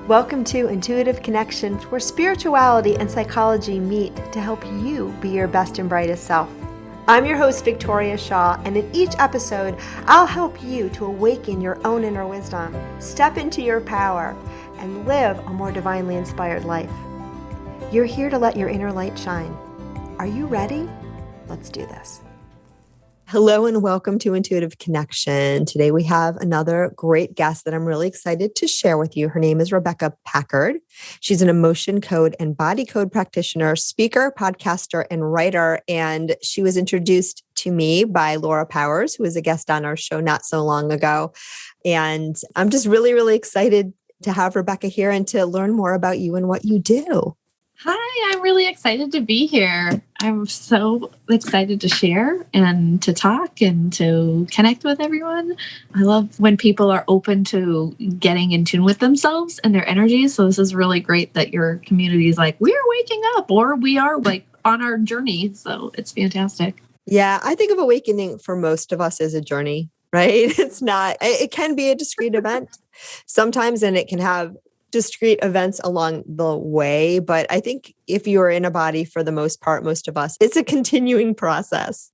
Welcome to Intuitive Connection, where spirituality and psychology meet to help you be your best and brightest self. I'm your host, Victoria Shaw, and in each episode, I'll help you to awaken your own inner wisdom, step into your power, and live a more divinely inspired life. You're here to let your inner light shine. Are you ready? Let's do this. Hello and welcome to Intuitive Connection. Today we have another great guest that I'm really excited to share with you. Her name is Rebecca Packard. She's an emotion code and body code practitioner, speaker, podcaster, and writer. And she was introduced to me by Laura Powers, who was a guest on our show not so long ago. And I'm just really excited to have Rebecca here and to learn more about you and what you do. Hi, I'm really excited to be here. I'm so excited to share and to talk and to connect with everyone. I love when people are open to getting in tune with themselves and their energy. So this is really great that your community is like, we're waking up or we are like on our journey. So it's fantastic. Yeah, I think of awakening for most of us as a journey, right? It can be a discrete event sometimes, and it can have discrete events along the way. But I think if you're in a body, for the most part, most of us, it's a continuing process.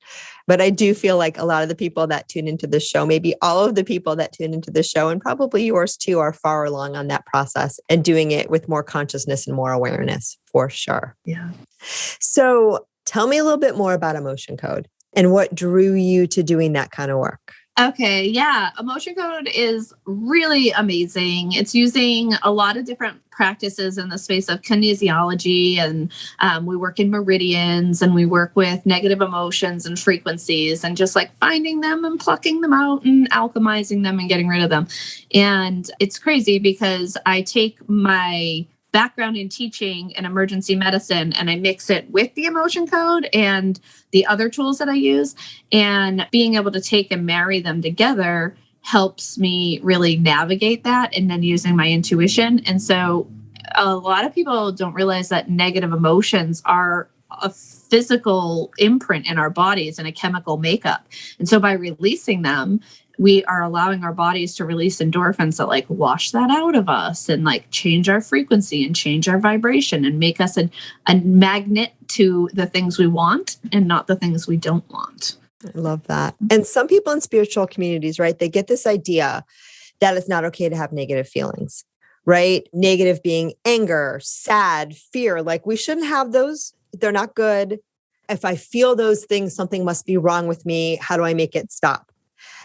But I do feel like a lot of the people that tune into the show, maybe all of the people that tune into the show, and probably yours too, are far along on that process and doing it with more consciousness and more awareness, for sure. Yeah. So tell me a little bit more about emotion code and what drew you to doing that kind of work. Okay. Yeah. Emotion code is really amazing. It's using a lot of different practices in the space of kinesiology, and we work in meridians, and we work with negative emotions and frequencies, and just like finding them and plucking them out and alchemizing them and getting rid of them. And it's crazy because I take my background in teaching and emergency medicine, and I mix it with the emotion code and the other tools that I use, and being able to take and marry them together helps me really navigate that, and then using my intuition. And so a lot of people don't realize that negative emotions are a physical imprint in our bodies and a chemical makeup. And so by releasing them, we are allowing our bodies to release endorphins that like wash that out of us and like change our frequency and change our vibration and make us a magnet to the things we want and not the things we don't want. I love that. And some people in spiritual communities, right, they get this idea that it's not okay to have negative feelings, right? Negative being anger, sad, fear. Like we shouldn't have those. They're not good. If I feel those things, something must be wrong with me. How do I make it stop?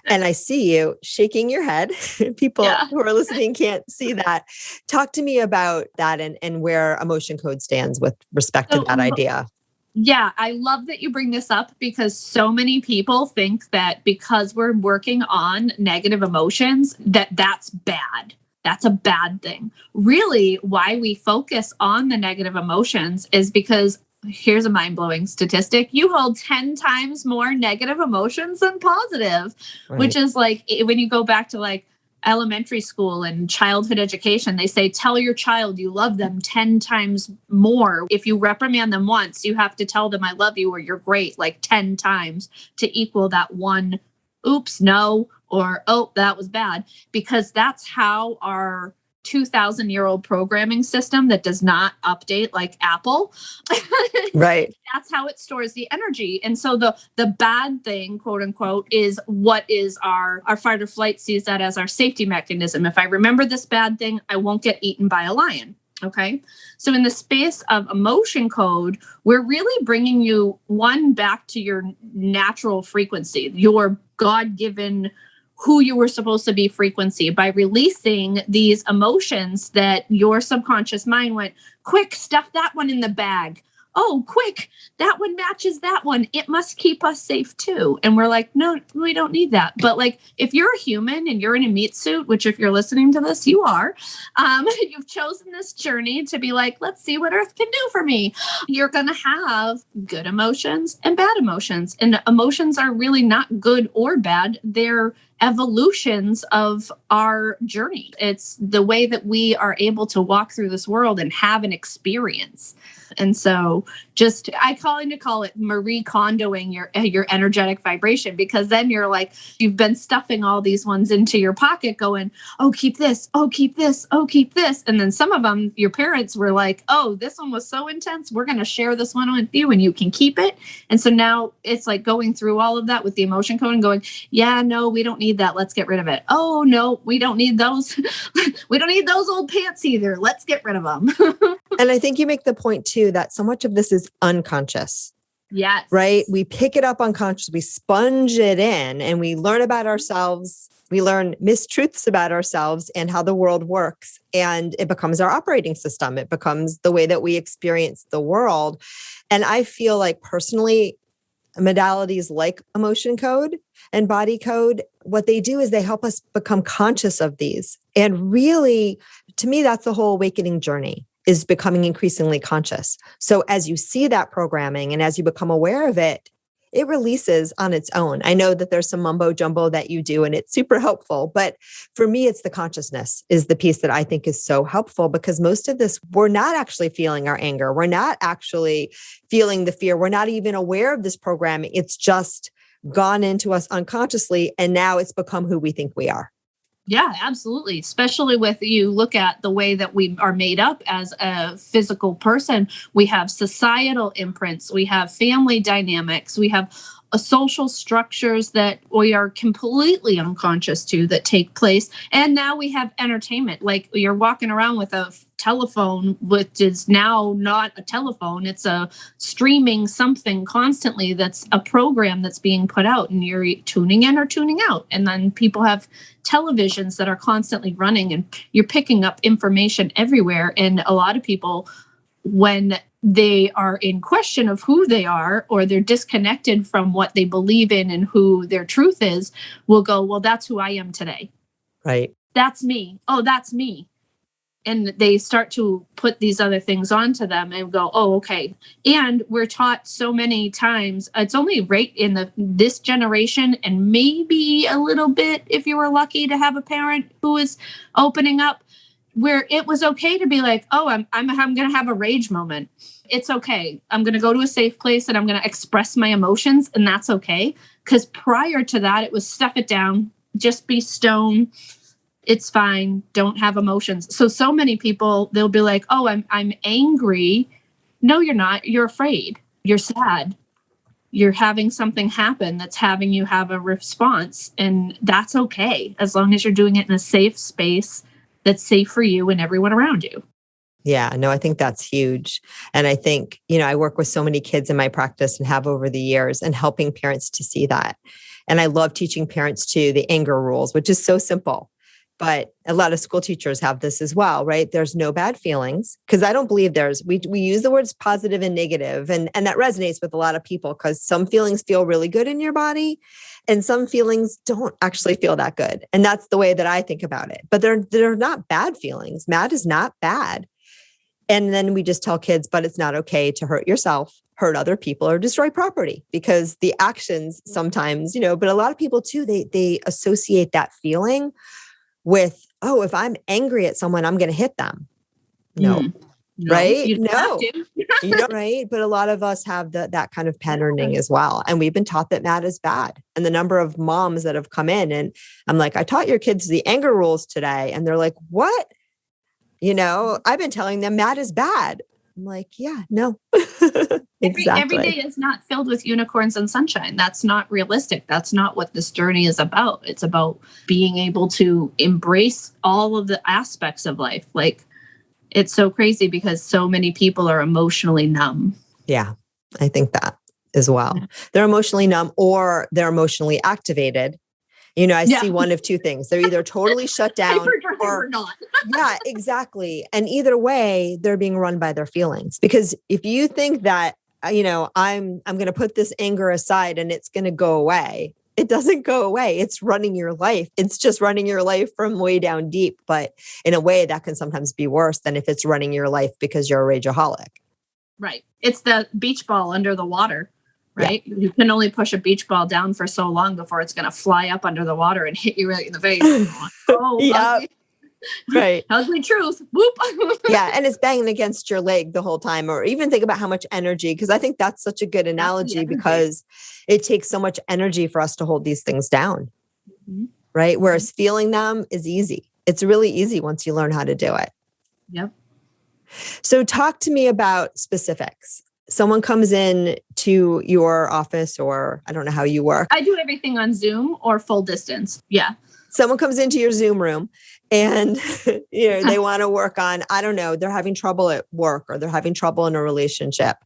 And I see you shaking your head. People who are listening can't see that. Talk to me about that and where emotion code stands with respect to that idea. Yeah, I love that you bring this up because so many people think that because we're working on negative emotions, that's bad. That's a bad thing. Really, why we focus on the negative emotions is because here's a mind-blowing statistic. You hold 10 times more negative emotions than positive, right. Which is like when you go back to like elementary school and childhood education, they say, tell your child you love them 10 times more. If you reprimand them once, you have to tell them I love you or you're great like 10 times to equal that one, oops, no, or, oh, that was bad. Because that's how our 2,000-year-old programming system that does not update like Apple. Right. That's how it stores the energy. And so the bad thing, quote unquote, is what is our fight or flight sees that as our safety mechanism. If I remember this bad thing, I won't get eaten by a lion. Okay. So in the space of emotion code, we're really bringing you back to your natural frequency, your God-given who you were supposed to be frequency by releasing these emotions that your subconscious mind went, quick, stuff that one in the bag. Oh, quick, that one matches that one. It must keep us safe too. And we're like, no, we don't need that. But like, if you're a human and you're in a meat suit, which if you're listening to this, you are, you've chosen this journey to be like, let's see what Earth can do for me. You're going to have good emotions and bad emotions. And emotions are really not good or bad. They're evolutions of our journey. It's the way that we are able to walk through this world and have an experience. And so I call it Marie Kondoing your energetic vibration, because then you're like, you've been stuffing all these ones into your pocket going, oh, keep this, oh, keep this, oh, keep this. And then some of them, your parents were like, oh, this one was so intense, we're going to share this one with you and you can keep it. And so now it's like going through all of that with the emotion code and going, yeah, no, we don't need that. Let's get rid of it. Oh, no, we don't need those. We don't need those old pants either. Let's get rid of them. And I think you make the point too, that so much of this is unconscious. Yes. Right? We pick it up unconscious, we sponge it in, and we learn about ourselves. We learn mistruths about ourselves and how the world works. And it becomes our operating system. It becomes the way that we experience the world. And I feel like personally, modalities like emotion code and body code, what they do is they help us become conscious of these. And really, to me, that's the whole awakening journey, is becoming increasingly conscious. So as you see that programming and as you become aware of it, it releases on its own. I know that there's some mumbo jumbo that you do and it's super helpful, but for me, it's the consciousness is the piece that I think is so helpful, because most of this, we're not actually feeling our anger. We're not actually feeling the fear. We're not even aware of this programming. It's just gone into us unconsciously. And now it's become who we think we are. Yeah, absolutely. Especially with, you look at the way that we are made up as a physical person. We have societal imprints. We have family dynamics. We have social structures that we are completely unconscious to that take place. And now we have entertainment. Like, you're walking around with a telephone, which is now not a telephone. It's a streaming something constantly that's a program that's being put out, and you're tuning in or tuning out. And then people have televisions that are constantly running, and you're picking up information everywhere. And a lot of people, when they are in question of who they are, or they're disconnected from what they believe in and who their truth is, will go, well, that's who I am today. Right. That's me. Oh, that's me. And they start to put these other things onto them and go, oh, okay. And we're taught so many times, it's only right in this generation, and maybe a little bit if you were lucky to have a parent who is opening up, where it was okay to be like, oh, I'm going to have a rage moment. It's okay. I'm going to go to a safe place and I'm going to express my emotions, and that's okay. Because prior to that, it was stuff it down, just be stone. It's fine. Don't have emotions. So many people, they'll be like, oh, I'm angry. No, you're not. You're afraid. You're sad. You're having something happen that's having you have a response. And that's okay, as long as you're doing it in a safe space that's safe for you and everyone around you. Yeah, no, I think that's huge. And I think, I work with so many kids in my practice and have over the years, and helping parents to see that. And I love teaching parents too, the anger rules, which is so simple. But a lot of school teachers have this as well, right? There's no bad feelings, because I don't believe we use the words positive and negative, and that resonates with a lot of people, because some feelings feel really good in your body and some feelings don't actually feel that good. And that's the way that I think about it. But they're not bad feelings. Mad is not bad. And then we just tell kids, but it's not okay to hurt yourself, hurt other people, or destroy property, because the actions sometimes, but a lot of people too, they associate that feeling with, oh, if I'm angry at someone, I'm going to hit them. No, right? You don't have to. Right. But a lot of us have that kind of patterning as well. And we've been taught that mad is bad. And the number of moms that have come in and I'm like, I taught your kids the anger rules today. And they're like, what? I've been telling them mad is bad. I'm like, yeah, no. Exactly. Every day is not filled with unicorns and sunshine. That's not realistic. That's not what this journey is about. It's about being able to embrace all of the aspects of life. Like, it's so crazy because so many people are emotionally numb. Yeah, I think that as well. They're emotionally numb, or they're emotionally activated. I see one of two things. They're either totally shut down or not. Yeah, exactly. And either way, they're being run by their feelings. Because if you think that, I'm going to put this anger aside and it's going to go away, it doesn't go away. It's running your life. It's just running your life from way down deep. But in a way that can sometimes be worse than if it's running your life because you're a rageaholic. Right. It's the beach ball under the water. right? Yeah. You can only push a beach ball down for so long before it's going to fly up under the water and hit you right in the face. Oh, yeah. Right. Ugly truth. Whoop. Yeah. And it's banging against your leg the whole time. Or even think about how much energy, because I think that's such a good analogy because it takes so much energy for us to hold these things down. Mm-hmm. Right. Whereas feeling them is easy. It's really easy once you learn how to do it. Yep. So talk to me about specifics. Someone comes in to your office, or I don't know how you work. I do everything on Zoom or full distance. Yeah. Someone comes into your Zoom room and they want to work on, I don't know, they're having trouble at work or they're having trouble in a relationship.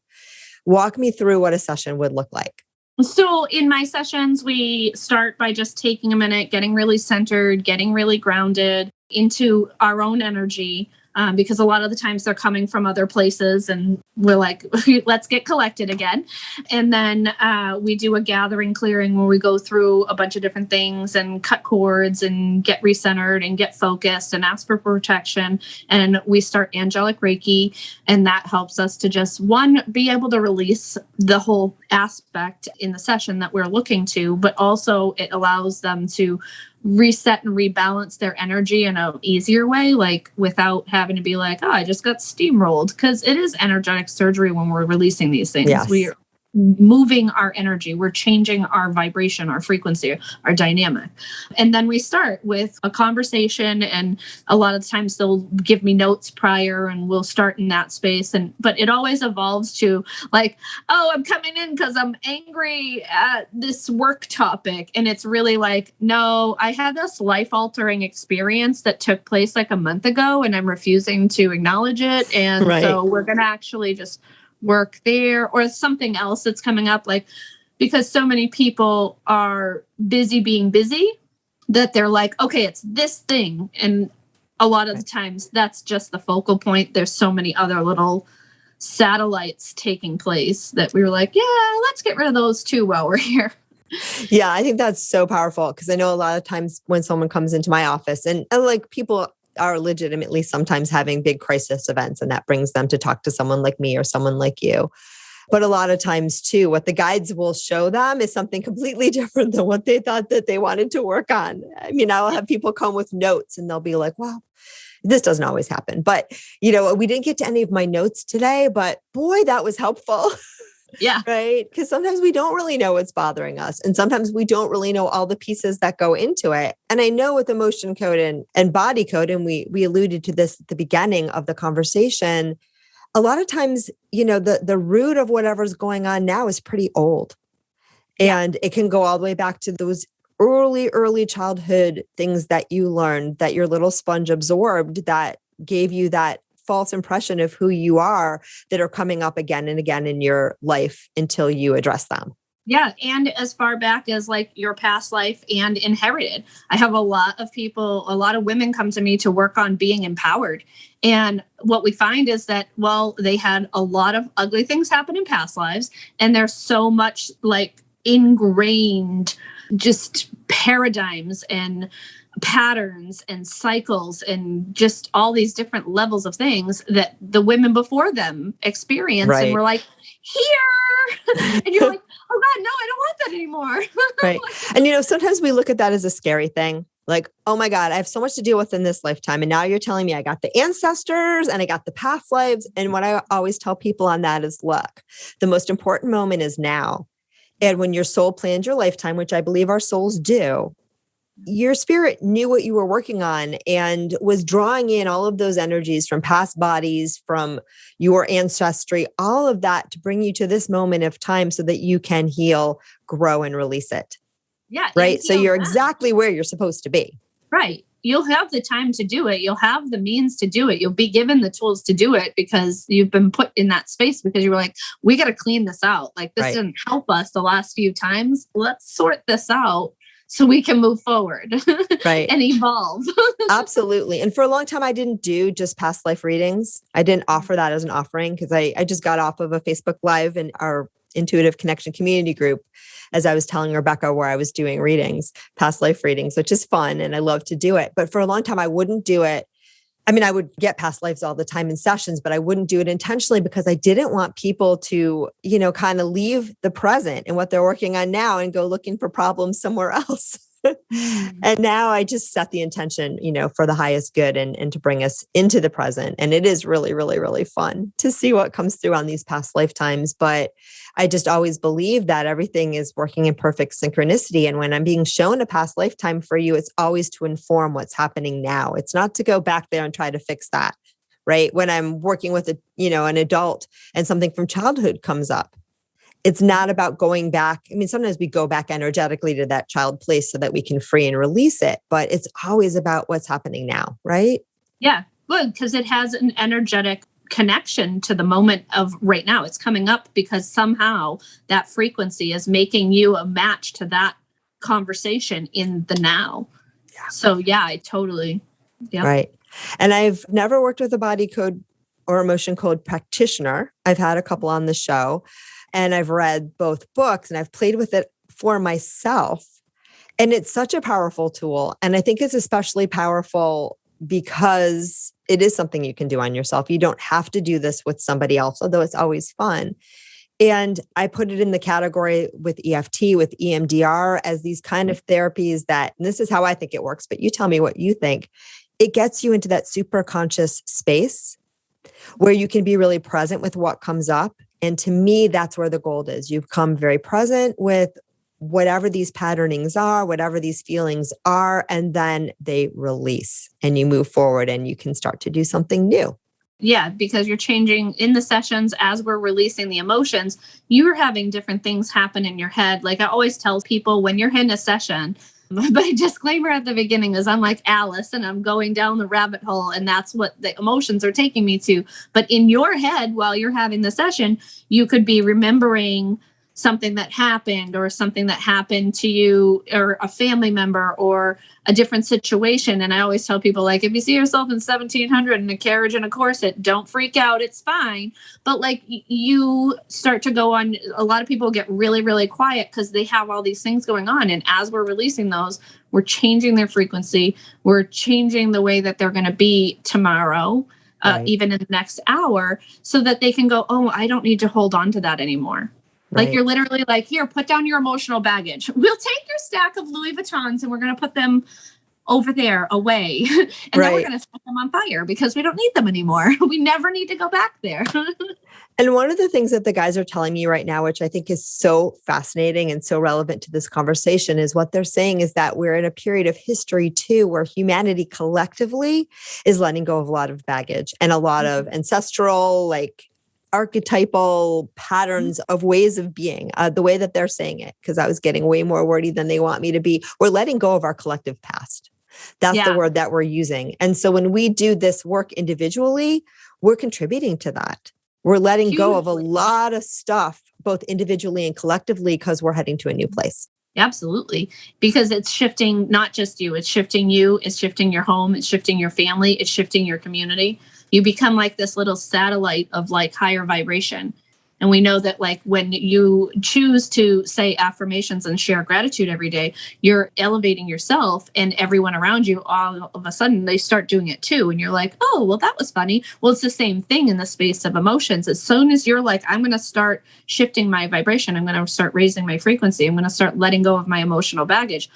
Walk me through what a session would look like. So in my sessions, we start by just taking a minute, getting really centered, getting really grounded into our own energy. Because a lot of the times they're coming from other places and we're like, let's get collected again. And then we do a gathering clearing where we go through a bunch of different things and cut cords and get recentered and get focused and ask for protection. And we start angelic Reiki. And that helps us to just, one, be able to release the whole aspect in the session that we're looking to, but also it allows them to reset and rebalance their energy in an easier way, like without having to be like, oh, I just got steamrolled. Because it is energetic surgery when we're releasing these things. Yes. We're moving our energy. We're changing our vibration, our frequency, our dynamic. And then we start with a conversation. And a lot of the times they'll give me notes prior and we'll start in that space. But it always evolves to like, oh, I'm coming in because I'm angry at this work topic. And it's really like, no, I had this life-altering experience that took place like a month ago and I'm refusing to acknowledge it. And so we're going to actually just work there, or something else that's coming up, like because so many people are busy being busy that they're like, okay, it's this thing. And a lot of the times that's just the focal point. There's so many other little satellites taking place that we were like, yeah, let's get rid of those too while we're here. Yeah, I think that's so powerful because I know a lot of times when someone comes into my office and like people are legitimately sometimes having big crisis events, and that brings them to talk to someone like me or someone like you. But a lot of times too, what the guides will show them is something completely different than what they thought that they wanted to work on. I mean, I'll have people come with notes and they'll be like, well, this doesn't always happen, but we didn't get to any of my notes today, but boy, that was helpful. Yeah. Right. Because sometimes we don't really know what's bothering us. And sometimes we don't really know all the pieces that go into it. And I know with emotion code and body code, and we alluded to this at the beginning of the conversation, a lot of times, the root of whatever's going on now is pretty old. And it can go all the way back to those early childhood things that you learned, that your little sponge absorbed, that gave you that false impression of who you are, that are coming up again and again in your life until you address them. Yeah. And as far back as like your past life and inherited. I have a lot of women come to me to work on being empowered. And what we find is that, well, they had a lot of ugly things happen in past lives. And there's so much like ingrained just paradigms and patterns and cycles and just all these different levels of things that the women before them experienced. Right. And we're like, here. And you're like, oh God, no, I don't want that anymore. Right. And sometimes we look at that as a scary thing. Like, oh my God, I have so much to deal with in this lifetime. And now you're telling me I got the ancestors and I got the past lives. And what I always tell people on that is, look, the most important moment is now. And when your soul planned your lifetime, which I believe our souls do, your spirit knew what you were working on and was drawing in all of those energies from past bodies, from your ancestry, all of that to bring you to this moment of time so that you can heal, grow, and release it. Yeah. Right. So you're exactly where you're supposed to be. Right. You'll have the time to do it. You'll have the means to do it. You'll be given the tools to do it because you've been put in that space because you were like, we got to clean this out. Like this didn't help us the last few times. Let's sort this out so we can move forward and evolve. Absolutely. And for a long time, I didn't do just past life readings. I didn't offer that as an offering because I just got off of a Facebook Live in our Intuitive Connection community group, as I was telling Rebecca, where I was doing readings, past life readings, which is fun. And I love to do it. But for a long time, I wouldn't do it. I mean, I would get past lives all the time in sessions, but I wouldn't do it intentionally because I didn't want people to, kind of leave the present and what they're working on now and go looking for problems somewhere else. And now I just set the intention, for the highest good and to bring us into the present. And it is really, really, really fun to see what comes through on these past lifetimes. But I just always believe that everything is working in perfect synchronicity. And when I'm being shown a past lifetime for you, it's always to inform what's happening now. It's not to go back there and try to fix that, right? When I'm working with an adult and something from childhood comes up, it's not about going back. I mean, sometimes we go back energetically to that child place so that we can free and release it, but it's always about what's happening now, right? Yeah, good, because it has an energetic connection to the moment of right now. It's coming up because somehow that frequency is making you a match to that conversation in the now. Yeah. So yeah, I totally. Yeah. Right. And I've never worked with a body code or emotion code practitioner. I've had a couple on the show. And I've read both books and I've played with it for myself. And it's such a powerful tool. And I think it's especially powerful because it is something you can do on yourself. You don't have to do this with somebody else, although it's always fun. And I put it in the category with EFT, with EMDR as these kind of therapies that, and this is how I think it works, but you tell me what you think. It gets you into that super conscious space where you can be really present with what comes up. And to me, that's where the gold is. You become very present with whatever these patternings are, whatever these feelings are, and then they release and you move forward and you can start to do something new. Yeah, because you're changing in the sessions as we're releasing the emotions, you're having different things happen in your head. Like I always tell people when you're in a session, my disclaimer at the beginning is I'm like Alice and I'm going down the rabbit hole and that's what the emotions are taking me to. But in your head, while you're having the session, you could be remembering something that happened or something that happened to you or a family member or a different situation. And I always tell people, like, if you see yourself in 1700 in a carriage and a corset, don't freak out. It's fine. But like you start to go on, a lot of people get really, really quiet because they have all these things going on. And as we're releasing those, we're changing their frequency. We're changing the way that they're going to be tomorrow, right. Even in the next hour, so that they can go, oh, I don't need to hold on to that anymore. Right. Like you're literally like, here, put down your emotional baggage. We'll take your stack of Louis Vuittons and we're going to put them over there away. And then we're going to set them on fire because we don't need them anymore. We never need to go back there. And one of the things that the guys are telling me right now, which I think is so fascinating and so relevant to this conversation, is what they're saying is that we're in a period of history too, where humanity collectively is letting go of a lot of baggage and a lot of ancestral, like, archetypal patterns of ways of being, the way that they're saying it, because I was getting way more wordy than they want me to be. We're letting go of our collective past. That's the word that we're using. And so when we do this work individually, we're contributing to that. We're letting go of a lot of stuff, both individually and collectively, because we're heading to a new place. Absolutely. Because it's shifting not just you, it's shifting you, it's shifting your home, it's shifting your family, it's shifting your community. You become like this little satellite of like higher vibration. And we know that like when you choose to say affirmations and share gratitude every day, you're elevating yourself and everyone around you. All of a sudden they start doing it too. And you're like, oh, well, that was funny. Well, it's the same thing in the space of emotions. As soon as you're like, I'm going to start shifting my vibration, I'm going to start raising my frequency, I'm going to start letting go of my emotional baggage.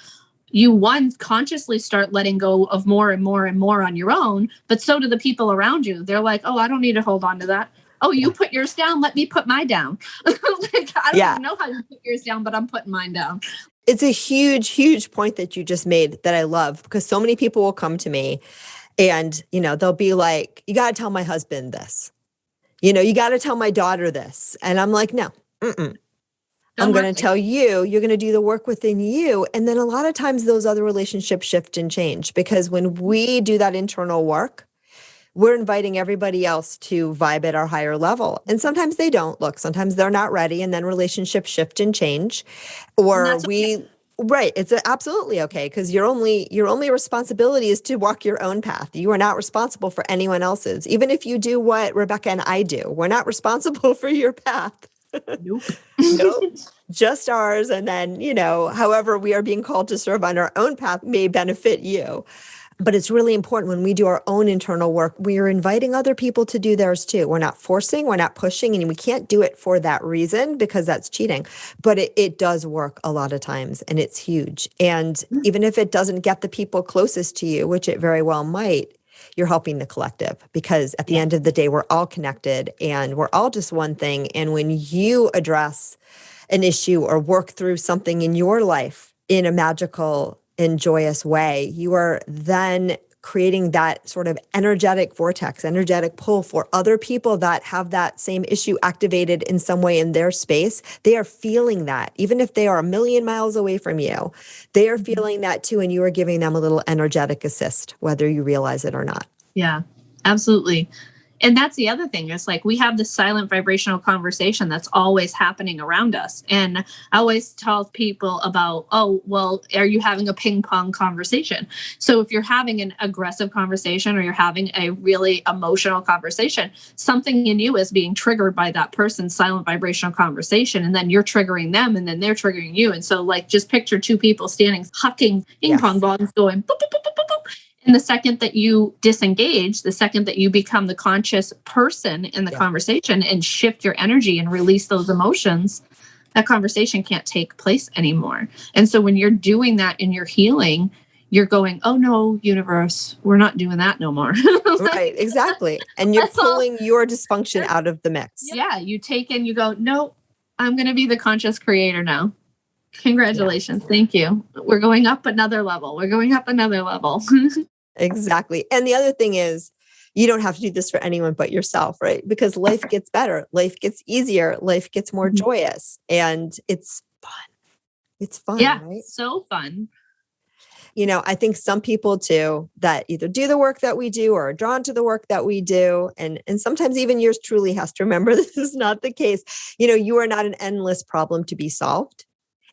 You consciously start letting go of more and more and more on your own, but so do the people around you. They're like, oh, I don't need to hold on to that. Oh, you put yours down. Let me put mine down. Like, I don't even know how you put yours down, but I'm putting mine down. It's a huge, huge point that you just made that I love, because so many people will come to me and, they'll be like, you got to tell my husband this, you got to tell my daughter this. And I'm like, no, I'm going to tell you, you're going to do the work within you. And then a lot of times those other relationships shift and change, because when we do that internal work, we're inviting everybody else to vibe at our higher level. And sometimes they don't. Look, sometimes they're not ready, and then relationships shift and change. Or right. It's absolutely okay, because your only responsibility is to walk your own path. You are not responsible for anyone else's. Even if you do what Rebecca and I do, we're not responsible for your path. Nope. Nope. Just ours. And then, however we are being called to serve on our own path may benefit you. But it's really important when we do our own internal work, we are inviting other people to do theirs too. We're not forcing, we're not pushing, and we can't do it for that reason because that's cheating. But it does work a lot of times, and it's huge. And even if it doesn't get the people closest to you, which it very well might, you're helping the collective, because at the end of the day, we're all connected and we're all just one thing. And when you address an issue or work through something in your life in a magical and joyous way, you are then creating that sort of energetic vortex, energetic pull for other people that have that same issue activated in some way in their space. They are feeling that, even if they are a million miles away from you, they are feeling that too. And you are giving them a little energetic assist, whether you realize it or not. Yeah, absolutely. And that's the other thing. It's like we have this silent vibrational conversation that's always happening around us. And I always tell people about, oh, well, are you having a ping pong conversation? So if you're having an aggressive conversation or you're having a really emotional conversation, something in you is being triggered by that person's silent vibrational conversation. And then you're triggering them and then they're triggering you. And so like just picture two people standing, hucking ping pong balls going boop, boop, boop, boop, boop, boop. And the second that you disengage, the second that you become the conscious person in the conversation and shift your energy and release those emotions, that conversation can't take place anymore. And so when you're doing that in your healing, you're going, oh no, universe, we're not doing that no more. Right, exactly. And you're pulling your dysfunction out of the mix. Yeah, you take and you go, no, I'm going to be the conscious creator now. Congratulations. Yeah. Thank you. We're going up another level. We're going up another level. Exactly. And the other thing is, you don't have to do this for anyone but yourself, right? Because life gets better, life gets easier, life gets more joyous, and it's fun. It's fun, right? So fun. You know, I think some people too that either do the work that we do or are drawn to the work that we do. And sometimes even yours truly has to remember this is not the case. You know, you are not an endless problem to be solved.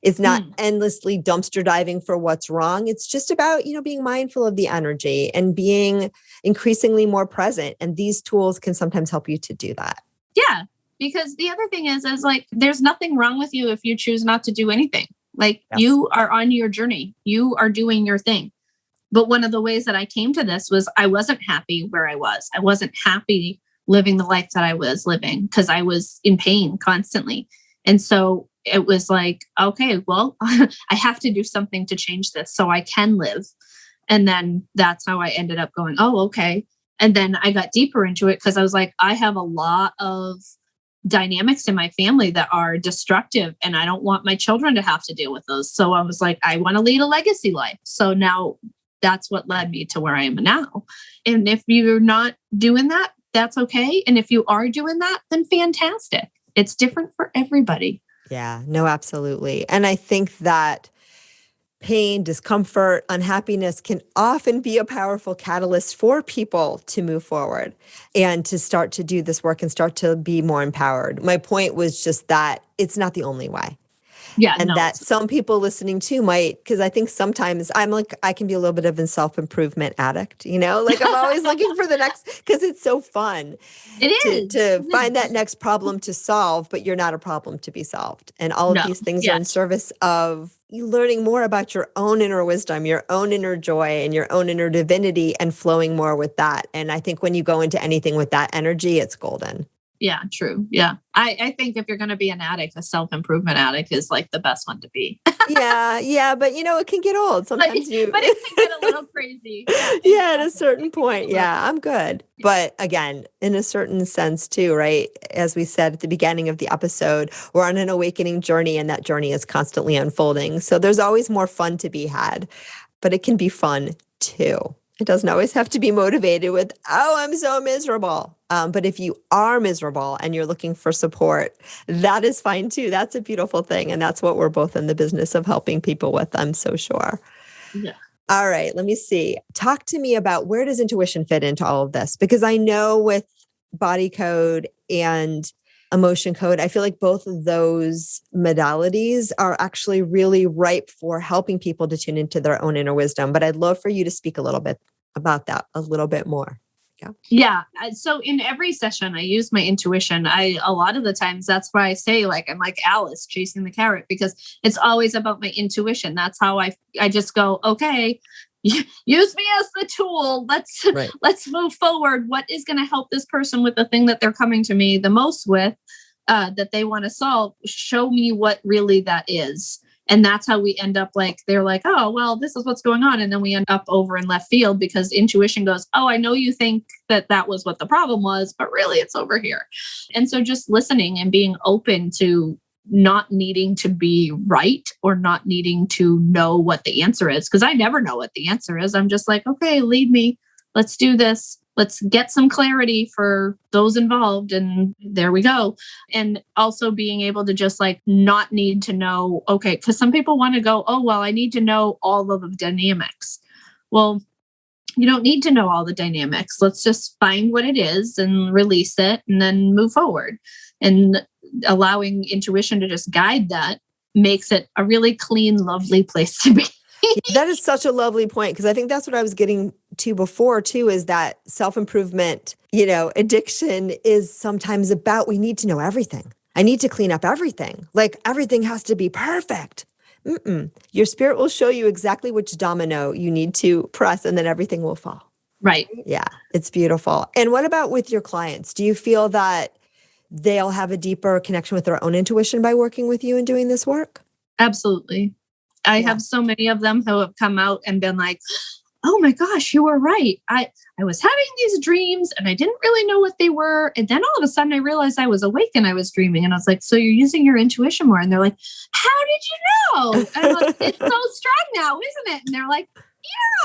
It's not endlessly dumpster diving for what's wrong. It's just about, you know, being mindful of the energy and being increasingly more present. And these tools can sometimes help you to do that. Yeah, because the other thing is like, there's nothing wrong with you if you choose not to do anything. Like you are on your journey. You are doing your thing. But one of the ways that I came to this was I wasn't happy where I was. I wasn't happy living the life that I was living because I was in pain constantly. And so it was like, okay, well, I have to do something to change this so I can live. And then that's how I ended up going, oh, okay. And then I got deeper into it because I was like, I have a lot of dynamics in my family that are destructive and I don't want my children to have to deal with those. So I was like, I want to lead a legacy life. So now that's what led me to where I am now. And if you're not doing that, that's okay. And if you are doing that, then fantastic. It's different for everybody. Yeah, no, absolutely. And I think that pain, discomfort, unhappiness can often be a powerful catalyst for people to move forward and to start to do this work and start to be more empowered. My point was just that it's not the only way. Yeah. And that some people listening to might, because I think sometimes I'm like, I can be a little bit of a self-improvement addict, you know, like I'm always looking for the next, because it's so fun to find that next problem to solve, but you're not a problem to be solved. And all of these things are in service of you learning more about your own inner wisdom, your own inner joy and your own inner divinity and flowing more with that. And I think when you go into anything with that energy, it's golden. Yeah, true. Yeah. I think if you're going to be an addict, a self-improvement addict is like the best one to be. Yeah. But you know, it can get old. Sometimes but it can get a little crazy. Yeah, at a certain point. Yeah, I'm good. But again, in a certain sense too, right? As we said at the beginning of the episode, we're on an awakening journey and that journey is constantly unfolding. So there's always more fun to be had, but it can be fun too. It doesn't always have to be motivated with, oh, I'm so miserable. But if you are miserable and you're looking for support, that is fine too. That's a beautiful thing. And that's what we're both in the business of helping people with, I'm so sure. Yeah. All right, let me see. Talk to me about where does intuition fit into all of this? Because I know with body code and emotion code, I feel like both of those modalities are actually really ripe for helping people to tune into their own inner wisdom. But I'd love for you to speak a little bit about that a little bit more. Yeah. So in every session, I use my intuition. A lot of the times that's why I say like, I'm like Alice chasing the carrot because it's always about my intuition. That's how I just go, okay, use me as the tool. Let's move forward. What is going to help this person with the thing that they're coming to me the most with, that they want to solve? Show me what really that is. And that's how we end up they're like, oh, well, this is what's going on. And then we end up over in left field because intuition goes, oh, I know you think that was what the problem was, but really it's over here. And so just listening and being open to not needing to be right or not needing to know what the answer is. Because I never know what the answer is. I'm just like, okay, lead me. Let's do this. Let's get some clarity for those involved. And there we go. And also being able to just not need to know, okay, because some people want to go, oh, well, I need to know all of the dynamics. Well, you don't need to know all the dynamics. Let's just find what it is and release it and then move forward. And allowing intuition to just guide that makes it a really clean, lovely place to be. That is such a lovely point, because I think that's what I was getting to before too, is that self-improvement, addiction is sometimes about, we need to know everything. I need to clean up everything. Everything has to be perfect. Your spirit will show you exactly which domino you need to press, and then everything will fall. Right. Yeah, it's beautiful. And what about with your clients? Do you feel that they'll have a deeper connection with their own intuition by working with you and doing this work? Absolutely. I have so many of them who have come out and been like, oh my gosh, you were right. I was having these dreams and I didn't really know what they were. And then all of a sudden I realized I was awake and I was dreaming. And I was like, so you're using your intuition more? And they're like, how did you know? And I'm like, it's so strong now, isn't it? And they're like,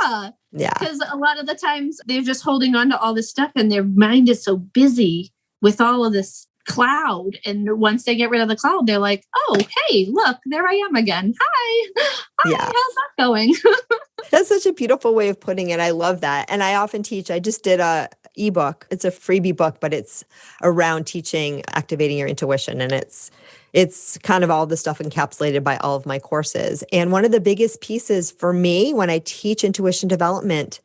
yeah. Yeah. Because a lot of the times they're just holding on to all this stuff and their mind is so busy with all of this cloud. And once they get rid of the cloud, they're like, oh, hey, look, there I am again. Hi, yeah. How's that going? That's such a beautiful way of putting it. I love that. And I often teach, I just did a ebook. It's a freebie book, but it's around teaching, activating your intuition. And it's kind of all the stuff encapsulated by all of my courses. And one of the biggest pieces for me when I teach intuition development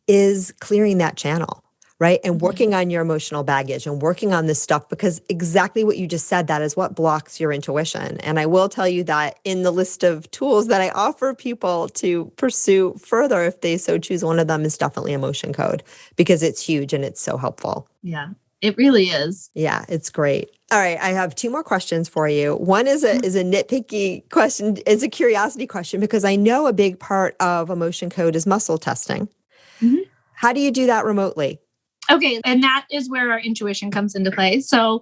is clearing that channel. Right. And working on your emotional baggage and working on this stuff, because exactly what you just said, that is what blocks your intuition. And I will tell you that in the list of tools that I offer people to pursue further, if they so choose, one of them is definitely emotion code, because it's huge and it's so helpful. Yeah, it really is. Yeah, it's great. All right. I have two more questions for you. One is a nitpicky question. It's a curiosity question, because I know a big part of emotion code is muscle testing. Mm-hmm. How do you do that remotely? Okay. And that is where our intuition comes into play. So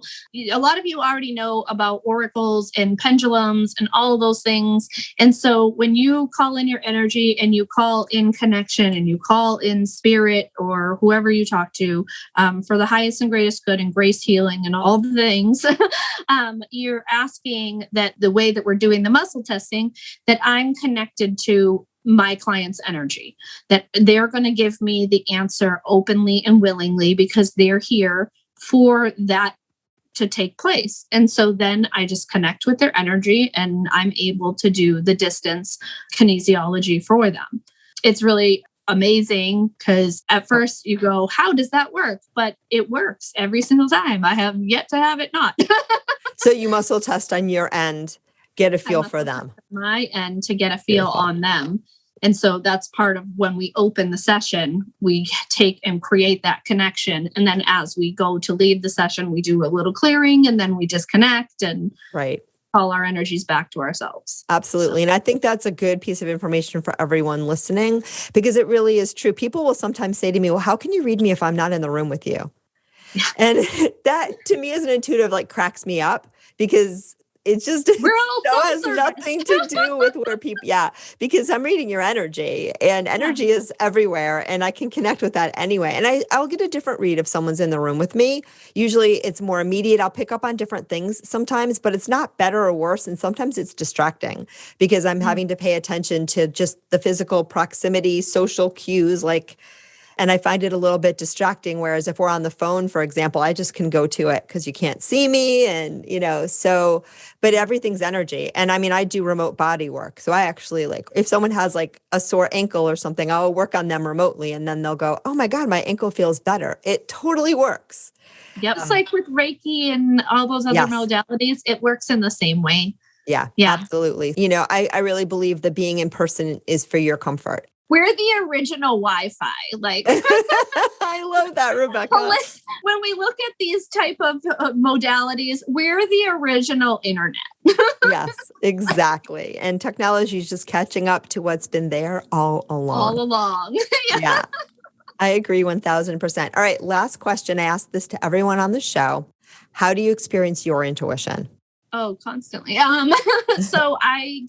a lot of you already know about oracles and pendulums and all of those things. And so when you call in your energy and you call in connection and you call in spirit or whoever you talk to for the highest and greatest good and grace healing and all the things, you're asking that the way that we're doing the muscle testing, that I'm connected to my client's energy, that they're going to give me the answer openly and willingly because they're here for that to take place. And so then I just connect with their energy and I'm able to do the distance kinesiology for them. It's really amazing because at first you go, how does that work? But it works every single time. I have yet to have it not. So you muscle test on your end, get a feel for them. My end to get a feel on them. And so that's part of when we open the session, we take and create that connection. And then as we go to leave the session, we do a little clearing and then we disconnect and call our energies back to ourselves. Absolutely. And I think that's a good piece of information for everyone listening, because it really is true. People will sometimes say to me, well, how can you read me if I'm not in the room with you? And that to me as an intuitive, cracks me up, because it's just, it has nothing to do with where people, because I'm reading your energy and energy is everywhere and I can connect with that anyway. And I'll get a different read if someone's in the room with me. Usually it's more immediate. I'll pick up on different things sometimes, but it's not better or worse. And sometimes it's distracting because I'm having to pay attention to just the physical proximity, social cues, and I find it a little bit distracting. Whereas if we're on the phone, for example, I just can go to it because you can't see me. And, but everything's energy. And I mean, I do remote body work. So I actually if someone has a sore ankle or something, I'll work on them remotely. And then they'll go, oh my God, my ankle feels better. It totally works. Yep. It's like with Reiki and all those other modalities, it works in the same way. Yeah, absolutely. I really believe that being in person is for your comfort. We're the original Wi-Fi. Like, I love that, Rebecca. When we look at these type of modalities, we're the original internet. Yes, exactly. And technology is just catching up to what's been there all along. All along. Yeah, I agree 1000%. All right, last question. I asked this to everyone on the show. How do you experience your intuition? Oh, constantly. So I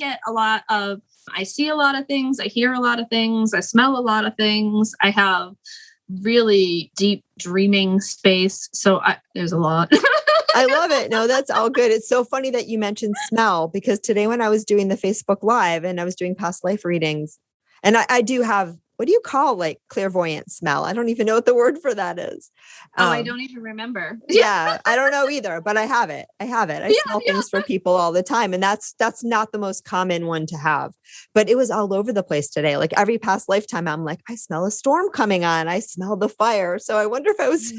see a lot of things. I hear a lot of things. I smell a lot of things. I have really deep dreaming space. So there's a lot. I love it. No, that's all good. It's so funny that you mentioned smell, because today when I was doing the Facebook Live and I was doing past life readings, and I do have, what do you call like clairvoyant smell? I don't even know what the word for that is. I don't even remember. Yeah, I don't know either, but I have it. I smell things for people all the time. And that's not the most common one to have, but it was all over the place today. Like every past lifetime, I'm like, I smell a storm coming on. I smell the fire. So I wonder if I was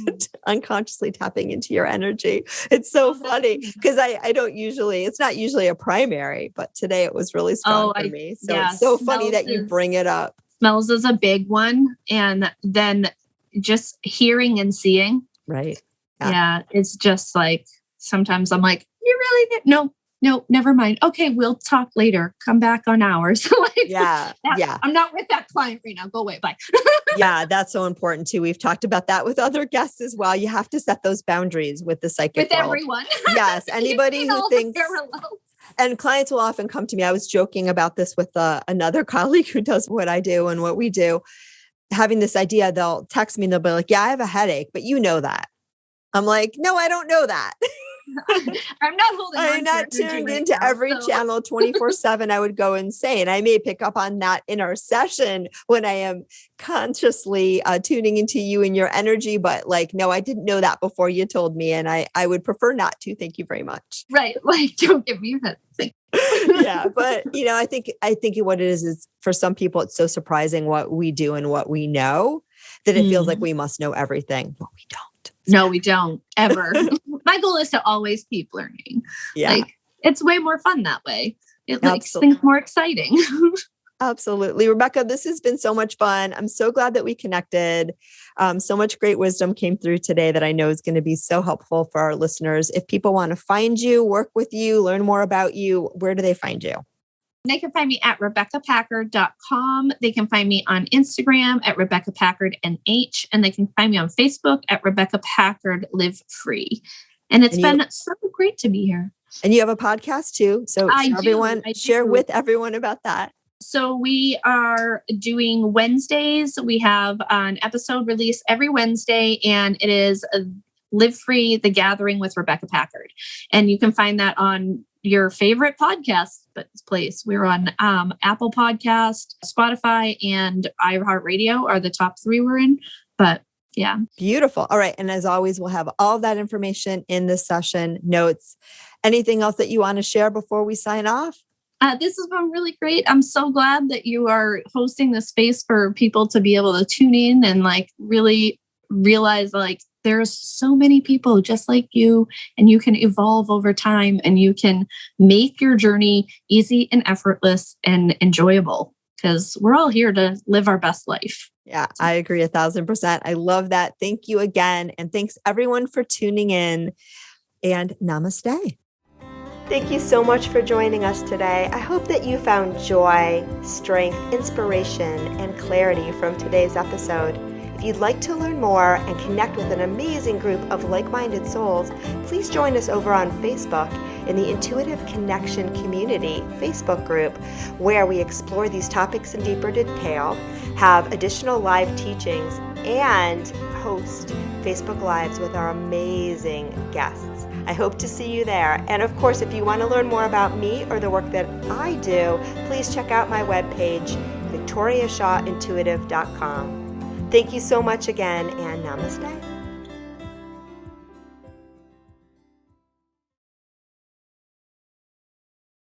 unconsciously tapping into your energy. It's so funny because I don't usually, it's not usually a primary, but today it was really strong for me. So it's so funny that you bring it up. Smells is a big one. And then just hearing and seeing. Right. Yeah. It's just like, sometimes I'm like, you really did? No, never mind. Okay. We'll talk later. Come back on ours. Yeah. I'm not with that client right now. Go away. Bye. Yeah. That's so important too. We've talked about that with other guests as well. You have to set those boundaries with the psychic world. Everyone. Yes. Anybody who thinks, and clients will often come to me. I was joking about this with another colleague who does what I do and what we do. Having this idea, they'll text me and they'll be like, yeah, I have a headache, but you know that. I'm like, no, I don't know that. I'm not tuned into every channel 24/7. I would go insane. I may pick up on that in our session when I am consciously tuning into you and your energy. But like, no, I didn't know that before you told me. And I would prefer not to. Thank you very much. Right. Like, don't give me that thing. Yeah. But, I think what it is for some people, it's so surprising what we do and what we know that it feels like we must know everything, but we don't. No, we don't ever. My goal is to always keep learning. Yeah. Like, it's way more fun that way. It makes things more exciting. Absolutely. Rebecca, this has been so much fun. I'm so glad that we connected. So much great wisdom came through today that I know is going to be so helpful for our listeners. If people want to find you, work with you, learn more about you, where do they find you? They can find me at RebeccaPackard.com. They can find me on Instagram at RebeccaPackardNH, and they can find me on Facebook at Rebecca Packard Live Free. And it's been so great to be here. And you have a podcast too. So share with everyone about that. So we are doing Wednesdays. We have an episode release every Wednesday, and it is Live Free, The Gathering with Rebecca Packard. And you can find that on your favorite podcast place. We're on Apple Podcast, Spotify, and iHeartRadio are the top 3 we're in. But yeah. Beautiful. All right. And as always, we'll have all that information in the session notes. Anything else that you want to share before we sign off? This has been really great. I'm so glad that you are hosting this space for people to be able to tune in and like really realize like there's so many people just like you, and you can evolve over time and you can make your journey easy and effortless and enjoyable, because we're all here to live our best life. Yeah, I agree 1000%. I love that. Thank you again. And thanks everyone for tuning in, and namaste. Thank you so much for joining us today. I hope that you found joy, strength, inspiration, and clarity from today's episode. If you'd like to learn more and connect with an amazing group of like-minded souls, please join us over on Facebook in the Intuitive Connection Community Facebook group, where we explore these topics in deeper detail, have additional live teachings, and host Facebook Lives with our amazing guests. I hope to see you there. And of course, if you want to learn more about me or the work that I do, please check out my webpage, victoriashawintuitive.com. Thank you so much again, and namaste.